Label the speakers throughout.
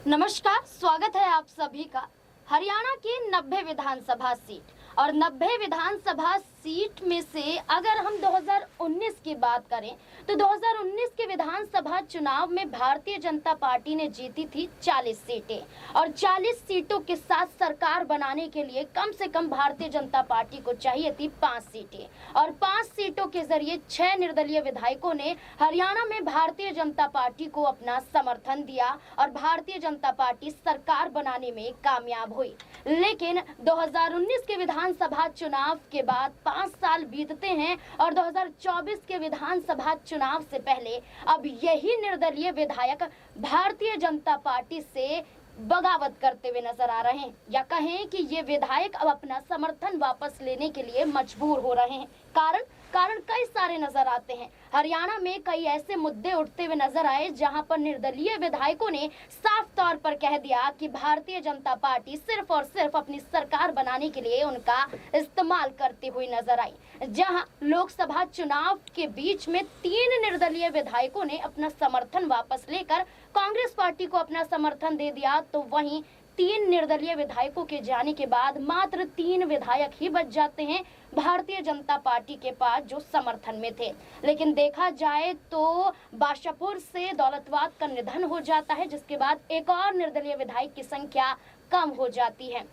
Speaker 1: नमस्कार, स्वागत है आप सभी का। हरियाणा की 90 विधानसभा सीट और 90 विधानसभा सीट में से अगर हम 2019 की बात करें तो 2019 के विधानसभा चुनाव में भारतीय जनता पार्टी ने जीती थी 40 सीटें और 40 सीटों के साथ सरकार बनाने के लिए कम से कम भारतीय जनता पार्टी को चाहिए थी 5 सीटें और 5 सीटों के जरिए 6 निर्दलीय विधायकों ने हरियाणा में भारतीय जनता पार्टी को अपना समर्थन दिया और भारतीय जनता पार्टी सरकार बनाने में कामयाब हुई। लेकिन 2019 के विधानसभा चुनाव के बाद 5 साल बीतते हैं और 2024 के विधानसभा चुनाव से पहले अब यही निर्दलीय विधायक भारतीय जनता पार्टी से बगावत करते हुए नजर आ रहे हैं या कहें कि ये विधायक अब अपना समर्थन वापस लेने के लिए मजबूर हो रहे हैं। कारण कई सारे नजर आते हैं। हरियाणा में कई ऐसे मुद्दे उठते हुए नजर आए जहां पर निर्दलीय विधायकों ने साफ तौर पर कह दिया कि भारतीय जनता पार्टी सिर्फ और सिर्फ अपनी सरकार बनाने के लिए उनका इस्तेमाल करती हुई नजर आई। जहां लोकसभा चुनाव के बीच में 3 निर्दलीय विधायकों ने अपना समर्थन वापस लेकर कांग्रेस पार्टी को अपना समर्थन दे दिया, तो वहीं 3 निर्दलीय विधायकों के जाने के बाद मात्र 3 विधायक ही बच जाते हैं भारतीय जनता पार्टी के पास जो समर्थन में थे। लेकिन देखा जाए तो बाशापुर से दौलतवाद का निधन हो जाता है, जिसके बाद एक और निर्दलीय विधायक की संख्या कम हो जाती है।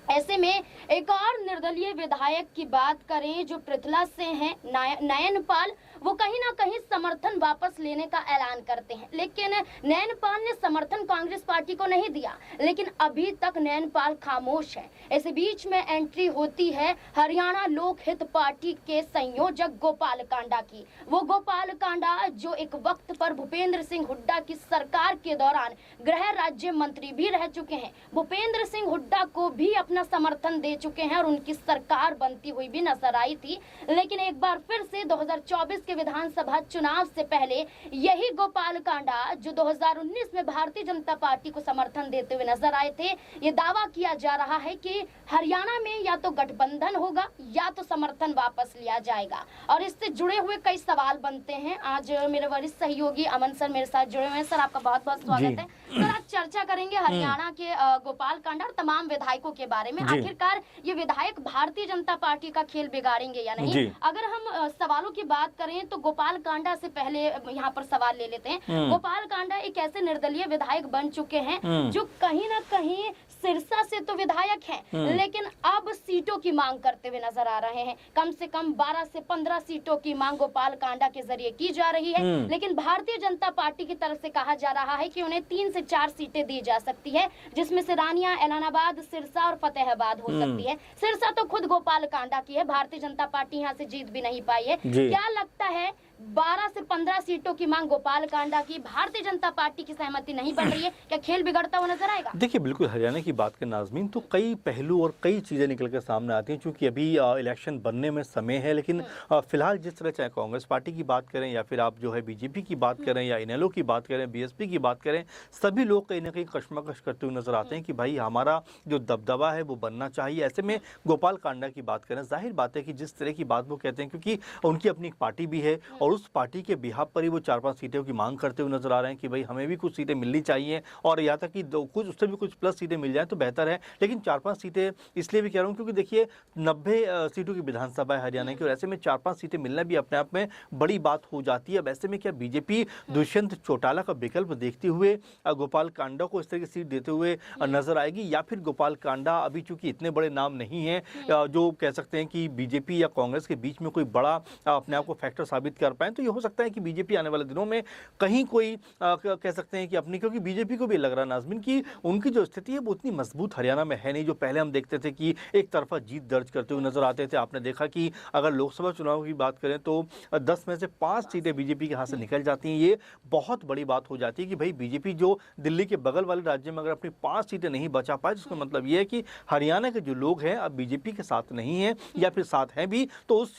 Speaker 1: ऐसे में एक और निर्दलीय विधायक की बात करें जो पृथला से हैं, नयनपाल, वो कहीं ना कहीं समर्थन वापस लेने का ऐलान करते हैं। लेकिन नयनपाल ने समर्थन कांग्रेस पार्टी को नहीं दिया, लेकिन अभी तक नयनपाल खामोश है। इस बीच में एंट्री होती है हरियाणा लोक हित पार्टी के संयोजक गोपाल कांडा की। वो गोपाल कांडा जो एक वक्त पर भूपेंद्र सिंह हुड्डा की सरकार के दौरान गृह राज्य मंत्री भी रह चुके हैं। भूपेंद्र सिंह हुड्डा को भी अपना समर्थन दे चुके हैं और उनकी सरकार बनती हुई भी नजर आई थी। लेकिन एक बार फिर से 2024 के विधानसभा चुनाव से पहले यही गोपाल कांडा जो 2019 में भारतीय जनता पार्टी को समर्थन देते हुए नजर आए थे, ये दावा किया जा रहा है कि हरियाणा में या तो गठबंधन होगा या तो समर्थन वापस लिया जाएगा। और इससे जुड़े हुए कई सवाल बनते हैं। आज मेरे वरिष्ठ सहयोगी अमन सर मेरे साथ जुड़े हुए हैं। सर, आपका बहुत बहुत स्वागत है। सर, आज चर्चा करेंगे हरियाणा के गोपाल कांडा और तमाम विधायकों के बारे में। आखिरकार ये विधायक भारतीय जनता पार्टी का खेल बिगाड़ेंगे या नहीं? अगर हम सवालों की बात करें तो गोपाल कांडा से पहले यहाँ पर सवाल ले लेते हैं। गोपाल कांडा एक ऐसे निर्दलीय विधायक बन चुके हैं जो कहीं ना कहीं सिरसा से तो विधायक हैं, लेकिन अब सीटों की मांग करते हुए नजर आ रहे हैं। कम से कम 12 से 15 सीटों की मांग गोपाल कांडा के जरिए की जा रही है। लेकिन भारतीय जनता पार्टी की तरफ से कहा जा रहा है कि उन्हें 3 से 4 सीटें दी जा सकती है, जिसमें से रानिया, एलनाबाद, सिरसा और फतेहाबाद हो सकती है। सिरसा तो खुद गोपाल कांडा की है, भारतीय जनता पार्टी यहाँ से जीत भी नहीं पाई है। क्या लगता है 12 से 15 सीटों की मांग गोपाल कांडा की, भारतीय जनता पार्टी की सहमति नहीं बन रही है, क्या खेल बिगड़ता हुआ नजर आएगा?
Speaker 2: देखिए, बिल्कुल हरियाणा की बात करें नाजमीन तो कई पहलू और कई चीज़ें निकल कर सामने आती हैं। चूंकि अभी इलेक्शन बनने में समय है, लेकिन फिलहाल जिस तरह चाहे कांग्रेस पार्टी की बात करें या फिर आप जो है बीजेपी की बात करें या इनेलो की बात करें, बीएसपी की बात करें, सभी लोग कहीं ना कहीं कशमकश करते हुए नजर आते हैं कि भाई हमारा जो दबदबा है वो बनना चाहिए। ऐसे में गोपाल कांडा की बात करें, जाहिर बात है कि जिस तरह की बात वो कहते हैं, क्योंकि उनकी अपनी एक पार्टी भी है और उस पार्टी के बिहाफ पर ही वो 4-5 सीटों की मांग करते हुए नजर आ रहे हैं कि भाई हमें भी कुछ सीटें मिलनी चाहिए और यहाँ तक कि कुछ उससे भी कुछ प्लस सीटें मिल जाए तो बेहतर है। लेकिन 4-5 सीटें इसलिए भी कह रहा हूँ क्योंकि देखिए 90 सीटों की विधानसभा है हरियाणा की और ऐसे में 4-5 सीटें मिलना भी अपने आप में बड़ी बात हो जाती है। अब ऐसे में क्या बीजेपी दुष्यंत चौटाला का विकल्प देखते हुए गोपाल कांडा को इस तरह की सीट देते हुए नजर आएगी, या फिर गोपाल कांडा अभी चूंकि इतने बड़े नाम नहीं है जो कह सकते हैं कि बीजेपी या कांग्रेस के बीच में कोई बड़ा अपने आप को फैक्टर साबित कर पाए, तो ये हो सकता है कि बीजेपी आने वाले दिनों में कहीं कोई कह सकते हैं कि अपनी, क्योंकि बीजेपी को भी लग रहा है नाजमीन की उनकी जो स्थिति है वो उतनी मजबूत हरियाणा में है नहीं। जो पहले हम देखते थे कि एक तरफा जीत दर्ज करते हुए नजर आते थे, आपने देखा कि अगर लोकसभा चुनाव की बात करें तो 10 में से 5 सीटें बीजेपी के हाथ से निकल जाती हैं। ये बहुत बड़ी बात हो जाती है कि भाई बीजेपी जो दिल्ली के बगल वाले राज्य में अगर अपनी 5 सीटें नहीं बचा पाए, जिसका मतलब ये है कि हरियाणा के जो लोग हैं अब बीजेपी के साथ नहीं है, या फिर साथ हैं भी तो उस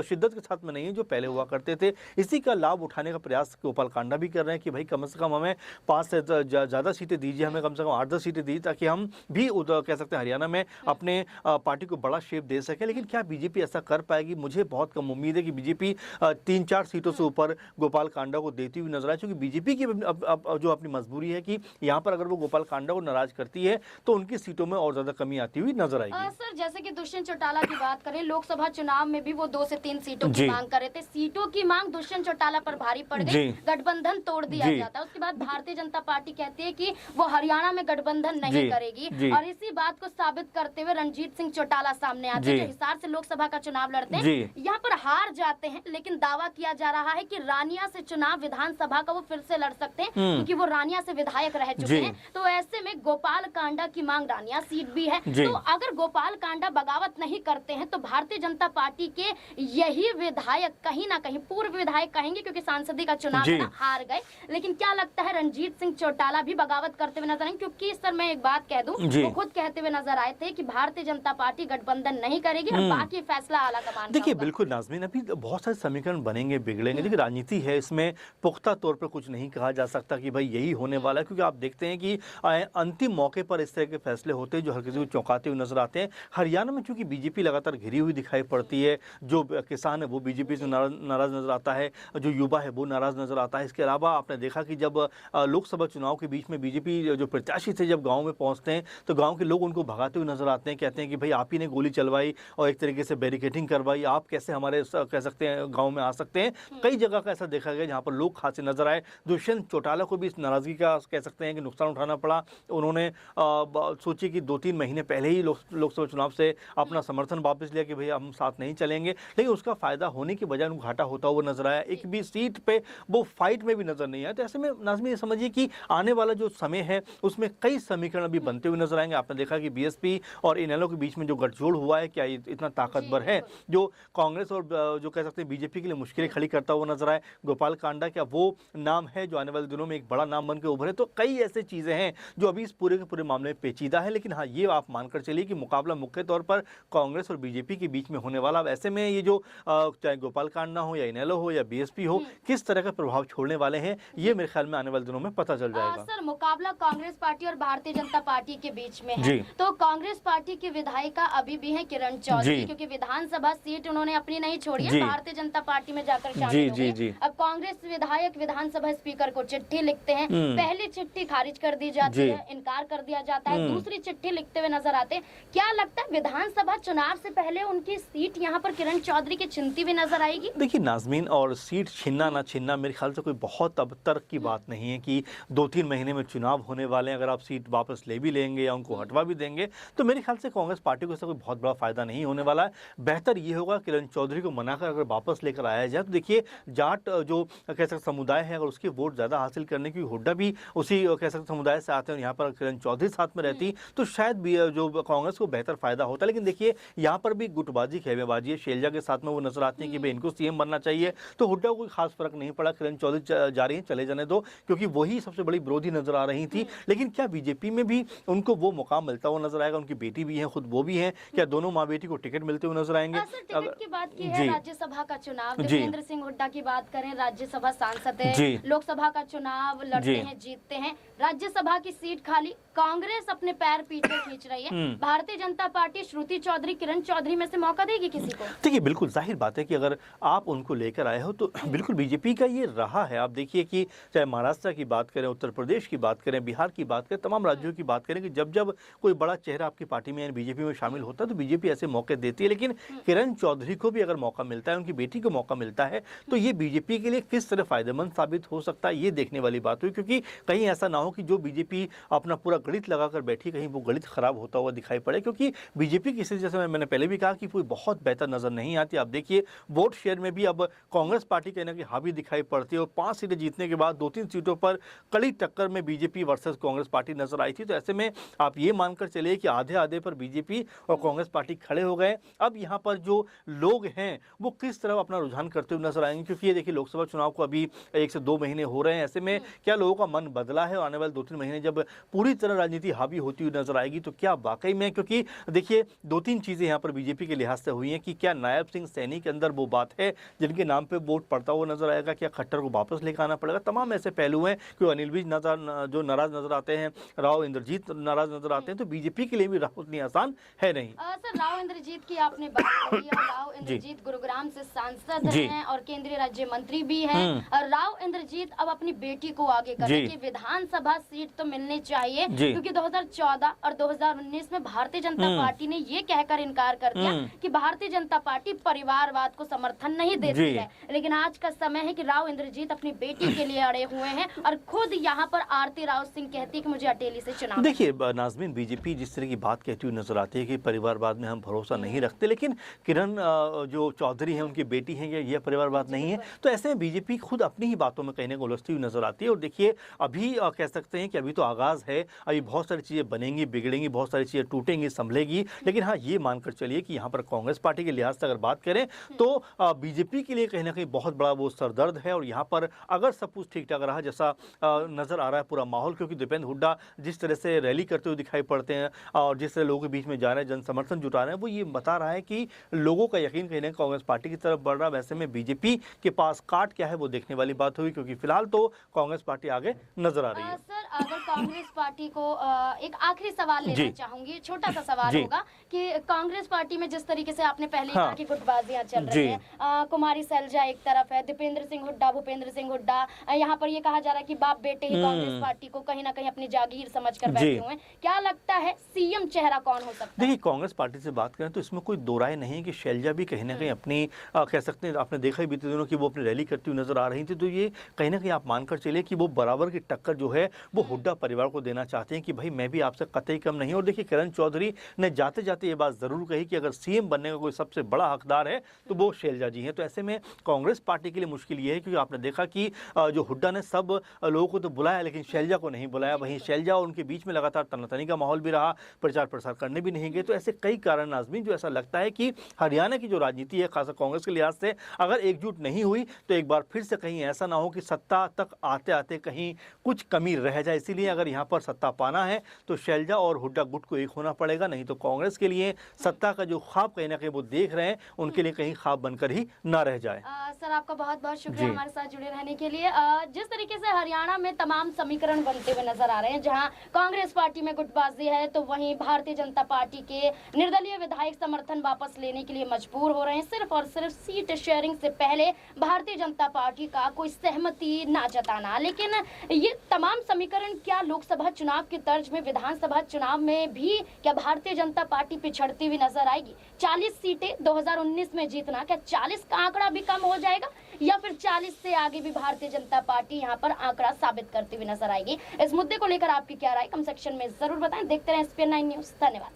Speaker 2: शिद्दत के साथ में नहीं है जो पहले हुआ करते थे। इसी का लाभ उठाने का प्रयास गोपाल कांडा भी कर रहे हैं कि भाई कम से कम हमें 5 से ज़्यादा सीटें दीजिए, हमें कम से कम 8-10 सीटें दीजिए ताकि हम भी उधर कह सकते हैं हरियाणा में अपने पार्टी को बड़ा शेप दे सकें। लेकिन क्या बीजेपी ऐसा कर पाएगी? मुझे बहुत कम उम्मीद है कि बीजेपी 3-4 सीटों से ऊपर गोपाल कांडा को देती हुई नजर आए, क्योंकि बीजेपी की अब जो अपनी मजबूरी है कि यहाँ पर अगर वो गोपाल कांडा को नाराज करती है तो उनकी सीटों में और ज्यादा कमी आती हुई नजर आएगी।
Speaker 1: सर, जैसे कि दुष्यंत चौटाला की बात करें, लोकसभा चुनाव में भी वो 2 से 3 सीटों की मांग कर रहे थे। सीटों की मांग दुष्यंत चौटाला पर भारी पड़ गई, गठबंधन तोड़ दिया जाता है। उसके बाद भारतीय जनता पार्टी कहती है कि वो हरियाणा में गठबंधन नहीं करेगी, और इसी बात को साबित करते हुए रणजीत सिंह चौटाला सामने आते हैं, जो हिसार से लोकसभा का चुनाव लड़ते हैं, यहाँ पर हार जाते हैं। लेकिन दावा किया जा रहा है कि रानिया से चुनाव विधानसभा का वो फिर से लड़ सकते हैं, क्योंकि वो रानिया से विधायक रह चुके हैं। तो ऐसे में गोपाल कांडा की मांग रानिया सीट भी है। तो अगर गोपाल कांडा बगावत नहीं करते हैं तो भारतीय जनता पार्टी के यही विधायक कहीं ना कहीं, पूर्व विधायक कहेंगे क्योंकि सांसदी का चुनाव हार गए, लेकिन क्या लगता है रणजीत सिंह चौटाला भी बगावत करते हुए नजर आएंगे? क्योंकि सर मैं एक बात कह दूं, वो खुद कहते हुए नजर आए थे कि भारतीय जनता पार्टी गठबंधन नहीं करेगी और बाकी फैसला आला कमान।
Speaker 2: देखिए बिल्कुल नाज़मीन, अभी बहुत सारे समीकरण बनेंगे बिगड़ेंगे, लेकिन राजनीति है, इसमें पुख्ता तौर पर कुछ नहीं कहा जा सकता कि भाई यही होने वाला है, क्योंकि आप देखते हैं कि अंतिम मौके पर इस तरह के फैसले होते हैं जो हर किसी को चौंकाते हुए नजर आते हैं। हरियाणा में चूंकि बीजेपी लगातार घिरी हुई दिखाई पड़ती है, जो किसान है वो बीजेपी से नाराज नजर आता है, जो युवा है वो नाराज नजर आता है। इसके अलावा आपने देखा कि जब लोकसभा चुनाव के बीच में बीजेपी जो प्रत्याशी थे जब गाँव में पहुँचते हैं तो गाँव के लोग उनको भगाते हुए नजर आते हैं, कहते हैं कि भाई आप ही ने गोली चलवाई और एक तरीके से बैरिकेडिंग करवाई, आप कैसे हमारे कह सकते हैं गांव में आ सकते हैं। कई जगह का ऐसा देखा गया जहां पर लोग खासे नजर आए। दुष्यंत चौटाला को भी इस नाराजगी का कह सकते हैं कि नुकसान उठाना पड़ा। उन्होंने सोची कि 2-3 महीने पहले ही लोकसभा चुनाव से अपना समर्थन वापस लिया कि भैया हम साथ नहीं चलेंगे, लेकिन उसका फायदा होने की बजाय उनको घाटा होता हुआ नजर आया। एक भी सीट पे वो फाइट में भी नजर नहीं आया। तो ऐसे में नाज़मीन ये समझिए कि आने वाला जो समय है उसमें कई समीकरण अभी बनते हुए नजर आएंगे। आपने देखा कि बीएसपी और इनेलो के बीच में जो गठजोड़ हुआ है, क्या इतना ताकतवर है जो कांग्रेस और जो कह सकते हैं बीजेपी के लिए मुश्किलें खड़ी करता हुआ नजर आए? गोपाल कांडा क्या वो नाम है जो आने वाले दिनों में एक बड़ा नाम बन के उभरे? तो कई ऐसी चीजें हैं जो अभी इस पूरे के पूरे मामले में पेचीदा है, लेकिन हाँ ये आप मानकर चलिए कि मुकाबला मुख्य तौर पर कांग्रेस और बीजेपी के बीच में होने वाला। अब ऐसे में ये जो चाहे गोपाल कांडा हो या इनेलो हो या बीएसपी हो, किस तरह का प्रभाव छोड़ने वाले हैं ये मेरे ख्याल में आने वाले दिनों में पता चल जाएगा।
Speaker 1: सर मुकाबला कांग्रेस पार्टी और भारतीय जनता पार्टी के बीच में है, तो कांग्रेस पार्टी की विधायिका अभी भी है किरण चौधरी, क्योंकि विधानसभा सीट उन्होंने अपनी नहीं छोड़ी है, भारतीय जनता पार्टी में जाकर शामिल हो गए। अब कांग्रेस विधायक विधानसभा स्पीकर को चिट्ठी लिखते हैं, पहली चिट्ठी खारिज कर दी जाती है, इनकार कर दिया जाता है, दूसरी चिट्ठी लिखते हुए नजर आते हैं। क्या लगता है विधानसभा चुनाव से पहले उनकी सीट यहाँ पर किरण चौधरी की छिनती हुई नजर आएगी?
Speaker 2: देखिए नाज़मीन, और सीट छीनना ना छीनना मेरे ख्याल से कोई बहुत अब तर्क की बात नहीं है कि 2-3 महीने में चुनाव होने वाले हैं, अगर आप सीट वापस ले भी लेंगे या उनको हटवा भी देंगे तो मेरे ख्याल से कांग्रेस पार्टी को इससे कोई बहुत बड़ा फायदा नहीं होने वाला है। बेहतर ये होगा किरण चौधरी को मनाकर अगर वापस लेकर आया जाए तो देखिए जाट जो कह सकते समुदाय है, अगर उसके वोट ज़्यादा हासिल करने की हुड्डा भी उसी कह सकते समुदाय से आते हैं और यहाँ पर किरण चौधरी साथ में रहती तो शायद भी जो कांग्रेस को बेहतर फायदा होता। लेकिन देखिए यहाँ पर भी गुटबाजी खेमेबाजी है, शैलजा के साथ में वो नजर आती है कि भाई इनको सीएम बनना चाहिए, तो हुड्डा को कोई खास फर्क नहीं पड़ा, किरण चौधरी जा रही है, चले जाने दो, क्योंकि वही सबसे बड़ी विरोधी नजर आ रही थी। लेकिन क्या बीजेपी में भी उनको वो मौका मिलता हुआ नजर आएगा? उनकी बेटी भी है, खुद वो भी है, क्या दोनों माँ बेटी को टिकट मिलते हुए नजर आएंगे?
Speaker 1: टिकट की बात की है, राज्यसभा का चुनाव, देवेंद्र सिंह हुड्डा की बात करें, राज्यसभा सांसद है, लोकसभा का चुनाव लड़ते हैं, जीतते हैं, राज्यसभा की सीट खाली, कांग्रेस अपने पैर पीछे खींच रही है, भारतीय जनता पार्टी श्रुति चौधरी, किरण चौधरी में से मौका देगी किसी को?
Speaker 2: देखिए बिल्कुल जाहिर बात है कि अगर आप उनको लेकर आए हो तो बिल्कुल बीजेपी का ये रहा है। आप देखिए कि चाहे महाराष्ट्र की बात करें, उत्तर प्रदेश की बात करें, बिहार की बात करें, तमाम राज्यों की बात करें कि जब जब कोई बड़ा चेहरा आपकी पार्टी में बीजेपी में शामिल होता है तो बीजेपी ऐसे मौके देती है। लेकिन किरण चौधरी को भी अगर मौका मिलता है, उनकी बेटी को मौका मिलता है, तो ये बीजेपी के लिए किस तरह फायदेमंद साबित हो सकता है ये देखने वाली बात हुई। क्योंकि कहीं ऐसा ना हो कि जो बीजेपी अपना पूरा गणित लगाकर बैठी कहीं वो गणित खराब होता हुआ दिखाई पड़े, क्योंकि बीजेपी की स्थिति जैसे मैंने पहले भी कहा कि कोई बहुत बेहतर नजर नहीं आती। आप देखिए वोट शेयर में भी अब कांग्रेस पार्टी कहना कि हावी दिखाई पड़ती है और 5 सीटें जीतने के बाद 2-3 सीटों पर कड़ी टक्कर में बीजेपी वर्सेस कांग्रेस पार्टी नजर आई थी। तो ऐसे में आप ये मानकर चलिए कि आधे आधे पर बीजेपी और कांग्रेस पार्टी खड़े हो गए। अब यहाँ पर जो लोग हैं वो किस तरह अपना रुझान करते हुए नजर आएंगे, क्योंकि ये देखिए लोकसभा चुनाव को अभी 1 से 2 महीने हो रहे हैं। ऐसे में क्या लोगों का मन बदला है और आने वाले 2-3 महीने जब पूरी तरह राजनीति हावी होती हुई नजर आएगी तो क्या वाकई में, क्योंकि देखिए 2-3 चीजें यहाँ पर बीजेपी के लिहाज से हुई हैं कि क्या नायब सिंह सैनी के अंदर वो बात है जिनके नाम पे वोट पड़ता हुआ नजर आएगा, क्या खट्टर को वापस लेकर आना पड़ेगा, तमाम ऐसे पहलू हैं। क्यों अनिल भी जो नाराज नजर आते हैं, राव इंद्रजीत नाराज नजर आते हैं, तो बीजेपी के लिए भी राह उतनी आसान है नहीं।
Speaker 1: सर, राव इंद्रजीत की आपने बात कही और राव इंद्रजीत गुरुग्राम से सांसद हैं और केंद्रीय राज्य मंत्री भी हैं। और राव इंद्रजीत अब अपनी बेटी को आगे करके कि विधानसभा सीट तो मिलनी चाहिए, क्योंकि 2014 और 2019 में भारतीय जनता पार्टी ने ये कहकर इनकार कर दिया कि भारतीय जनता पार्टी परिवारवाद को समर्थन नहीं देती है। लेकिन आज का समय है कि राव इंद्रजीत अपनी बेटी के लिए अड़े हुए हैं और खुद यहाँ पर आरती राव सिंह कहती है कि मुझे अटेली से चुनाव।
Speaker 2: देखिए नाज़मीन, बीजेपी जिस तरह की बात कहती हुई नजर आती है कि परिवारवाद में हम भरोसा नहीं रखते, लेकिन किरण जो चौधरी हैं उनकी बेटी हैं, ये परिवारवाद नहीं है। तो ऐसे में बीजेपी खुद अपनी ही बातों में कहने को उलझती हुई नजर आती है। और देखिए अभी कह सकते हैं कि अभी तो आगाज है, अभी बहुत सारी चीजें बनेंगी, बिगड़ेंगी, बहुत सारी चीजें टूटेंगी, संभलेगी। लेकिन हाँ, ये मानकर चलिए कि यहाँ पर कांग्रेस पार्टी के लिहाज से अगर बात करें तो बीजेपी के लिए कहीं ना कहीं बहुत बड़ा वो सरदर्द है। और यहाँ पर अगर सब कुछ ठीक ठाक रहा जैसा नजर आ रहा है पूरा माहौल, क्योंकि दीपेंद्र हुड्डा जिस तरह से रैली करते हुए दिखाई पड़ते हैं और जिस तरह लोगों के बीच में जा रहे हैं, जन समर्थन जुटा रहे हैं, वो ये बता रहा है कि लोगों का यकीन कहीं ना कांग्रेस पार्टी की तरफ बढ़ रहा है। वैसे में बीजेपी के पास काट क्या है वो देखने वाली बात हुई, क्योंकि फिलहाल तो कांग्रेस पार्टी आगे नजर आ रही है।
Speaker 1: सर, अगर कांग्रेस पार्टी को एक आखिरी सवाल लेना चाहूंगी, छोटा सा सवाल होगा कि कांग्रेस पार्टी में जिस तरीके से आपने पहले कहा कि गुटबाजियां चल रही हैं, कुमारी सैलजा एक तरफ है, दीपेंद्र सिंह हुड्डा, भूपेंद्र सिंह हुड्डा, यहाँ पर ये कहा जा रहा है कि बाप बेटे ही कांग्रेस पार्टी को कहीं ना कहीं अपनी जागीर समझकर बैठे हुए हैं। क्या लगता है सीएम चेहरा कौन हो सकता है?
Speaker 2: देखिए कांग्रेस पार्टी से बात करें तो इसमें कोई दो राय नहीं कि शैलजा भी कहीं ना कहीं अपनी कह सकते हैं, आपने देखा ही बीते दिनों की वो अपनी रैली करती हुई नजर आ रही थी। तो ये कहीं ना कहीं आप मानकर चलिए कि वो बराबर की टक्कर जो है वो हुड्डा परिवार को देना चाहते हैं कि भाई मैं भी आपसे कतई कम नहीं। और देखिए किरण चौधरी ने जाते जाते ये बात जरूर कही कि अगर सीएम बनने का कोई सबसे बड़ा हकदार है तो वो शैलजा जी हैं। तो ऐसे में कांग्रेस पार्टी के लिए मुश्किल ये है, क्योंकि आपने देखा कि जो हुड्डा ने सब लोगों को तो बुलाया लेकिन शैलजा को नहीं बुलाया। वहीं शैलजा और उनके बीच में लगातार तनातनी का माहौल भी रहा, प्रचार प्रसार करने भी नहीं गए। तो ऐसे कई कारण नाज़मीन जो ऐसा लगता है कि हरियाणा की जो राजनीति है खासकर कांग्रेस के लिहाज से अगर एकजुट नहीं हुई तो एक बार फिर से कहीं ऐसा ना हो कि सत्ता तक आते आते कहीं कुछ कमी रह जाए। इसीलिए अगर यहाँ पर सत्ता पाना है तो शैलजा और हुड्डा गुट को एक होना पड़ेगा, नहीं तो कांग्रेस के लिए सत्ता का जो ख्वाब कहीं ना कहीं वो देख रहे हैं उनके लिए कहीं ख्वाब बनकर ही ना रह जाए।
Speaker 1: सर, आपका बहुत बहुत शुक्रिया हमारे साथ जुड़े रहने के लिए। जिस तरीके से हरियाणा में तमाम समीकरण बनते हुए नजर आ रहे हैं, जहां कांग्रेस पार्टी में गुटबाजी है तो वहीं भारतीय जनता पार्टी के निर्दलीय विधायक समर्थन वापस लेने के लिए मजबूर हो रहे हैं, सिर्फ और सिर्फ सीट शेयरिंग से पहले भारतीय जनता पार्टी का कोई सहमति ना जताना। लेकिन ये तमाम समीकरण क्या लोकसभा चुनाव के तर्ज में विधानसभा चुनाव में भी क्या भारतीय जनता पार्टी पिछड़ती हुई नजर आएगी? 40 सीटें 2019 में जीतना, क्या 40 का आंकड़ा भी कम हो जाएगा या फिर 40 से आगे भी भारतीय जनता पार्टी यहाँ पर आंकड़ा साबित करती हुई नजर आएगी? इस मुद्दे को लेकर आपकी क्या राय कमेंट सेक्शन में जरूर बताएं। देखते रहें SPN9 न्यूज़। धन्यवाद।